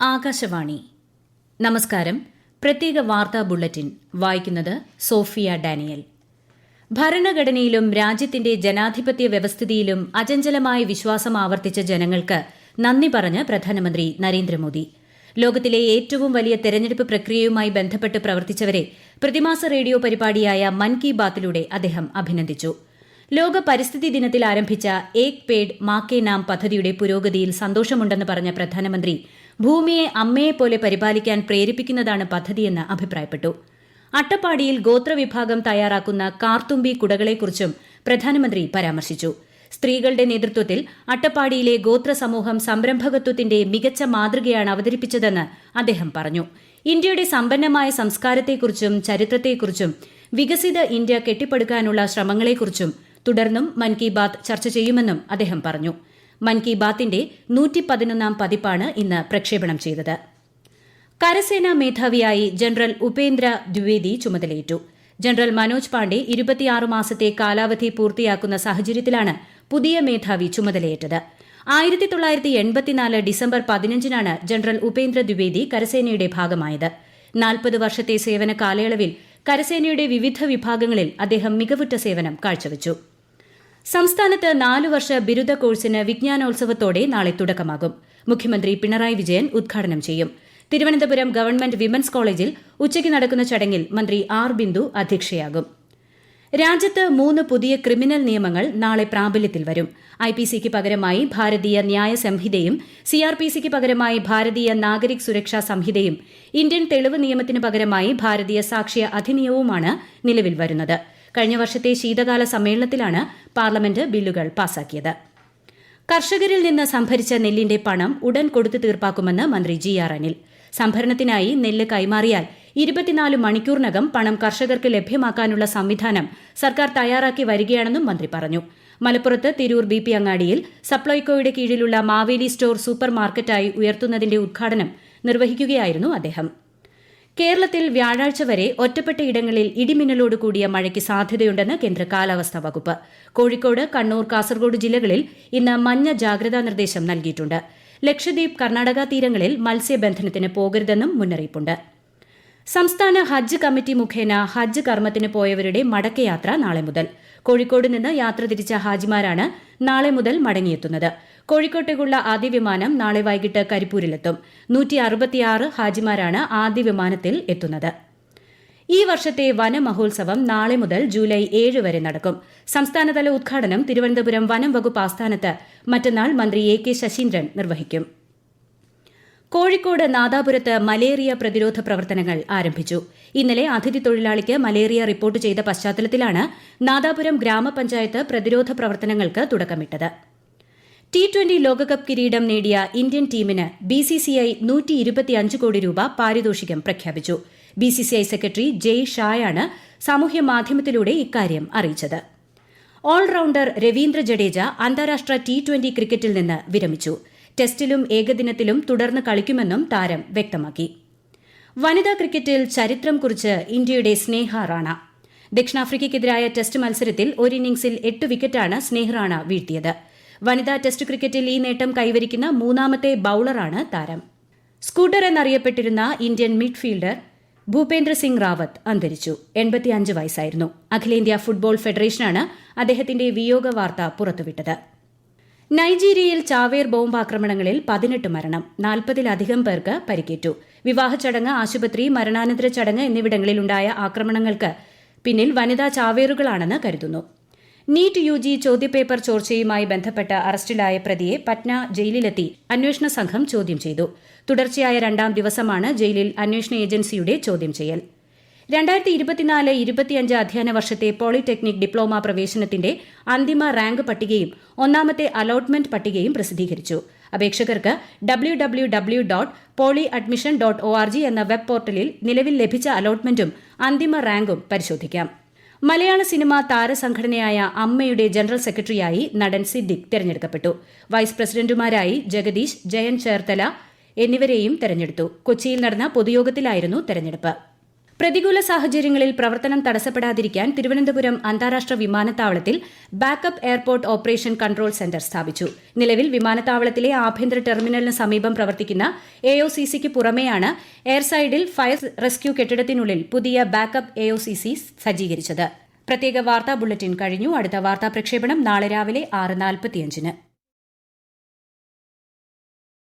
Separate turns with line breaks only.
ആകാശവാണി. നമസ്കാരം. പ്രത്യേക വാർത്താ ബുള്ളറ്റിൻ വായിക്കുന്നത് സോഫിയ ഡാനിയൽ. ഭരണഘടനയിലും രാജ്യത്തിന്റെ ജനാധിപത്യ വ്യവസ്ഥിതിയിലും അചഞ്ചലമായ വിശ്വാസം ആവർത്തിച്ച ജനങ്ങൾക്ക് നന്ദി പറഞ്ഞ് പ്രധാനമന്ത്രി നരേന്ദ്രമോദി. ലോകത്തിലെ ഏറ്റവും വലിയ തെരഞ്ഞെടുപ്പ് പ്രക്രിയയുമായി ബന്ധപ്പെട്ട് പ്രവർത്തിച്ചവരെ പ്രതിമാസ റേഡിയോ പരിപാടിയായ മൻ കി ബാത്തിലൂടെ അദ്ദേഹം അഭിനന്ദിച്ചു. ലോക പരിസ്ഥിതി ദിനത്തിൽ ആരംഭിച്ച ഏക് പേഡ് മാ കെ നാം പദ്ധതിയുടെ പുരോഗതിയിൽ സന്തോഷമുണ്ടെന്ന് പറഞ്ഞ പ്രധാനമന്ത്രി ഭൂമിയെ അമ്മയെപ്പോലെ പരിപാലിക്കാൻ പ്രേരിപ്പിക്കുന്നതാണ് പദ്ധതിയെന്ന് അഭിപ്രായപ്പെട്ടു. അട്ടപ്പാടിയിൽ ഗോത്രവിഭാഗം തയ്യാറാക്കുന്ന കാർത്തുമ്പി കുടകളെക്കുറിച്ചും പ്രധാനമന്ത്രി പരാമർശിച്ചു. സ്ത്രീകളുടെ നേതൃത്വത്തിൽ അട്ടപ്പാടിയിലെ ഗോത്ര സമൂഹം സംരംഭകത്വത്തിന്റെ മികച്ച മാതൃകയാണ് അവതരിപ്പിച്ചതെന്ന് അദ്ദേഹം പറഞ്ഞു. ഇന്ത്യയുടെ സമ്പന്നമായ സംസ്കാരത്തെക്കുറിച്ചും ചരിത്രത്തെക്കുറിച്ചും വികസിത ഇന്ത്യ കെട്ടിപ്പടുക്കാനുള്ള ശ്രമങ്ങളെക്കുറിച്ചും തുടർന്നും മൻ കി ബാത്ത് ചർച്ച ചെയ്യുമെന്നും അദ്ദേഹം പറഞ്ഞു. മൻ കി ബാത്തിന്റെ 111 പതിപ്പാണ് ഇന്ന് പ്രക്ഷേപണം ചെയ്തത്. കരസേനാ മേധാവിയായി ജനറൽ ഉപേന്ദ്ര ദ്വിവേദി ചുമതലയേറ്റു. ജനറൽ മനോജ് പാണ്ഡെ 26 മാസത്തെ കാലാവധി പൂർത്തിയാക്കുന്ന സാഹചര്യത്തിലാണ് പുതിയ മേധാവി ചുമതലയേറ്റത്. 1984 ഡിസംബർ 15-നാണ് ജനറൽ ഉപേന്ദ്ര ദ്വിവേദി കരസേനയുടെ ഭാഗമായത്. 40 വർഷത്തെ സേവന കാലയളവിൽ കരസേനയുടെ വിവിധ വിഭാഗങ്ങളിൽ അദ്ദേഹം മികവുറ്റ സേവനം കാഴ്ചവച്ചു. സംസ്ഥാനത്ത് 4 വർഷ ബിരുദ കോഴ്സിന് വിജ്ഞാനോത്സവത്തോടെ നാളെ തുടക്കമാകും. മുഖ്യമന്ത്രി പിണറായി വിജയൻ ഉദ്ഘാടനം ചെയ്യും. തിരുവനന്തപുരം ഗവൺമെന്റ് വിമൻസ് കോളേജിൽ ഉച്ചയ്ക്ക് നടക്കുന്ന ചടങ്ങിൽ മന്ത്രി ആർ ബിന്ദു അധ്യക്ഷയാകും. രാജ്യത്ത് 3 പുതിയ ക്രിമിനൽ നിയമങ്ങൾ നാളെ പ്രാബല്യത്തിൽ വരും. IPCക്ക് പകരമായി ഭാരതീയ ന്യായ സംഹിതയും CRPCക്ക് പകരമായി ഭാരതീയ നാഗരിക് സുരക്ഷാ സംഹിതയും ഇന്ത്യൻ തെളിവ് നിയമത്തിന് പകരമായി ഭാരതീയ സാക്ഷ്യ അധിനിയമവുമാണ് നിലവിൽ വരുന്നത്. കഴിഞ്ഞ വർഷത്തെ ശീതകാല സമ്മേളനത്തിലാണ് പാർലമെന്റ് ബില്ലുകൾ പാസാക്കിയത്. കർഷകരിൽ നിന്ന് സംഭരിച്ച നെല്ലിന്റെ പണം ഉടൻ കൊടുത്തു തീർപ്പാക്കുമെന്ന് മന്ത്രി GR അനിൽ. സംഭരണത്തിനായി നെല്ല് കൈമാറിയാൽ 24 മണിക്കൂറിനകം പണം കർഷകർക്ക് ലഭ്യമാക്കാനുള്ള സംവിധാനം സർക്കാർ തയ്യാറാക്കി വരികയാണെന്നും മന്ത്രി പറഞ്ഞു. മലപ്പുറത്ത് തിരൂർ BP അങ്ങാടിയിൽ സപ്ലൈകോയുടെ കീഴിലുള്ള മാവേലി സ്റ്റോർ സൂപ്പർ മാർക്കറ്റായി ഉയർത്തുന്നതിന്റെ ഉദ്ഘാടനം നിർവഹിക്കുകയായിരുന്നു അദ്ദേഹം. കേരളത്തിൽ വ്യാഴാഴ്ച വരെ ഒറ്റപ്പെട്ട ഇടങ്ങളിൽ ഇടിമിന്നലോട് കൂടിയ മഴയ്ക്ക് സാധ്യതയുണ്ടെന്ന് കേന്ദ്ര കാലാവസ്ഥാ വകുപ്പ്. കോഴിക്കോട്, കണ്ണൂർ, കാസർഗോഡ് ജില്ലകളിൽ ഇന്ന് മഞ്ഞ ജാഗ്രതാ നിർദ്ദേശം നൽകിയിട്ടുണ്ട്. ലക്ഷദ്വീപ്, കർണാടക തീരങ്ങളിൽ മത്സ്യബന്ധനത്തിന് പോകരുതെന്നും മുന്നറിയിപ്പുണ്ട്. സംസ്ഥാന ഹജ്ജ് കമ്മിറ്റി മുഖേന ഹജ്ജ് കർമ്മത്തിന് പോയവരുടെ മടക്കയാത്ര നാളെ മുതൽ. കോഴിക്കോട് നിന്ന് യാത്ര തിരിച്ച ഹാജിമാരാണ് നാളെ മുതൽ മടങ്ങിയെത്തുന്നത്. കോഴിക്കോട്ടേക്കുള്ള ആദ്യ വിമാനം നാളെ വൈകിട്ട് കരിപ്പൂരിലെത്തും. 166 ഹാജിമാരാണ് ആദ്യ വിമാനത്തിൽ എത്തുന്നത്. ഈ വർഷത്തെ വനമഹോത്സവം നാളെ മുതൽ ജൂലൈ 7 വരെ നടക്കും. സംസ്ഥാനതല ഉദ്ഘാടനം തിരുവനന്തപുരം വനം വകുപ്പ് ആസ്ഥാനത്ത് മറ്റന്നാൾ മന്ത്രി AK ശശീന്ദ്രൻ നിർവഹിക്കും. കോഴിക്കോട് നാദാപുരത്ത് മലേറിയ പ്രതിരോധ പ്രവർത്തനങ്ങൾ ആരംഭിച്ചു. ഇന്നലെ അതിഥി തൊഴിലാളിക്ക് മലേറിയ റിപ്പോർട്ട് ചെയ്ത പശ്ചാത്തലത്തിലാണ് നാദാപുരം ഗ്രാമപഞ്ചായത്ത് പ്രതിരോധ പ്രവർത്തനങ്ങൾക്ക് തുടക്കമിട്ടത്. T20 ലോകകപ്പ് കിരീടം നേടിയ ഇന്ത്യൻ ടീമിന് BCCI 125 കോടി രൂപ പാരിതോഷികം പ്രഖ്യാപിച്ചു. BCCI സെക്രട്ടറി ജയ് ഷായാണ് സാമൂഹ്യമാധ്യമത്തിലൂടെ ഇക്കാര്യം അറിയിച്ചത്. ഓൾറൌണ്ടർ രവീന്ദ്ര ജഡേജ അന്താരാഷ്ട്ര T20 ക്രിക്കറ്റിൽ നിന്ന് വിരമിച്ചു. ടെസ്റ്റിലും ഏകദിനത്തിലും തുടർന്ന് കളിക്കുമെന്നും താരം വ്യക്തമാക്കി. വനിതാ ക്രിക്കറ്റിൽ ചരിത്രം കുറിച്ച് ഇന്ത്യയുടെ സ്നേഹ റാണ. ദക്ഷിണാഫ്രിക്കയ്ക്കെതിരായ ടെസ്റ്റ് മത്സരത്തിൽ ഒരു ഇന്നിംഗ്സിൽ 8 വിക്കറ്റാണ് സ്നേഹ റാണ വീഴ്ത്തിയത്. വനിതാ ടെസ്റ്റ് ക്രിക്കറ്റിൽ ഈ നേട്ടം കൈവരിക്കുന്ന 3ാമത്തെ ബൌളറാണ് താരം. സ്കൂട്ടർ എന്നറിയപ്പെട്ടിരുന്ന ഇന്ത്യൻ മിഡ്ഫീൽഡർ ഭൂപേന്ദ്ര സിംഗ് റാവത്ത് അന്തരിച്ചു. 85 വയസ്സായിരുന്നു. അഖിലേന്ത്യാ ഫുട്ബോൾ ഫെഡറേഷനാണ് അദ്ദേഹത്തിന്റെ വിയോഗ വാർത്ത പുറത്തുവിട്ടത്. നൈജീരിയയിൽ ചാവേർ ബോംബാക്രമണങ്ങളിൽ 18 മരണം, 40-ലധികം പേർക്ക് പരിക്കേറ്റു. വിവാഹ ചടങ്ങ്, ആശുപത്രി, മരണാനന്തര ചടങ്ങ് എന്നിവിടങ്ങളിലുണ്ടായ ആക്രമണങ്ങൾക്ക് പിന്നിൽ വനിതാ ചാവേറുകളാണെന്ന് കരുതുന്നു. നീറ്റ് UG ചോദ്യപേപ്പർ ചോർച്ചയുമായി ബന്ധപ്പെട്ട് അറസ്റ്റിലായ പ്രതിയെ പറ്റ്ന ജയിലിലെത്തി അന്വേഷണ സംഘം ചോദ്യം ചെയ്തു. തുടർച്ചയായ 2ാം ദിവസമാണ് ജയിലിൽ അന്വേഷണ ഏജൻസിയുടെ ചോദ്യം ചെയ്യൽ. 2024-25 അധ്യയന വർഷത്തെ പോളിടെക്നിക് ഡിപ്ലോമ പ്രവേശനത്തിന്റെ അന്തിമ റാങ്ക് പട്ടികയും 1ാമത്തെ അലോട്ട്മെന്റ് പട്ടികയും പ്രസിദ്ധീകരിച്ചു. അപേക്ഷകർക്ക് www.polyadmission.org എന്ന വെബ് പോർട്ടലിൽ നിലവിൽ ലഭിച്ച അലോട്ട്മെന്റും അന്തിമ റാങ്കും പരിശോധിക്കാം. മലയാള സിനിമാ താരസംഘടനയായ അമ്മയുടെ ജനറൽ സെക്രട്ടറിയായി നടൻ സിദ്ദിഖ് തെരഞ്ഞെടുക്കപ്പെട്ടു. വൈസ് പ്രസിഡന്റുമാരായി ജഗദീഷ്, ജയൻ ചേർത്തല എന്നിവരെയും തെരഞ്ഞെടുത്തു. കൊച്ചിയിൽ നടന്ന പൊതുയോഗത്തിലായിരുന്നു തെരഞ്ഞെടുപ്പ്. പ്രതികൂല സാഹചര്യങ്ങളിൽ പ്രവർത്തനം തടസ്സപ്പെടാതിരിക്കാൻ തിരുവനന്തപുരം അന്താരാഷ്ട്ര വിമാനത്താവളത്തിൽ backup airport operation control centre സ്ഥാപിച്ചു. നിലവിൽ വിമാനത്താവളത്തിലെ ആഭ്യന്തര ടെർമിനലിന് സമീപം പ്രവർത്തിക്കുന്ന AOCCക്ക് പുറമെയാണ് എയർസൈഡിൽ ഫയർ റെസ്ക്യൂ കെട്ടിടത്തിനുള്ളിൽ പുതിയ ബാക്കപ്പ് AOCC സജ്ജീകരിച്ചത്. പ്രത്യേക വാർത്താ ബുള്ളറ്റിൻ കഴിഞ്ഞു. അടുത്ത വാർത്താ പ്രക്ഷേപണം നാളെ രാവിലെ 6:45.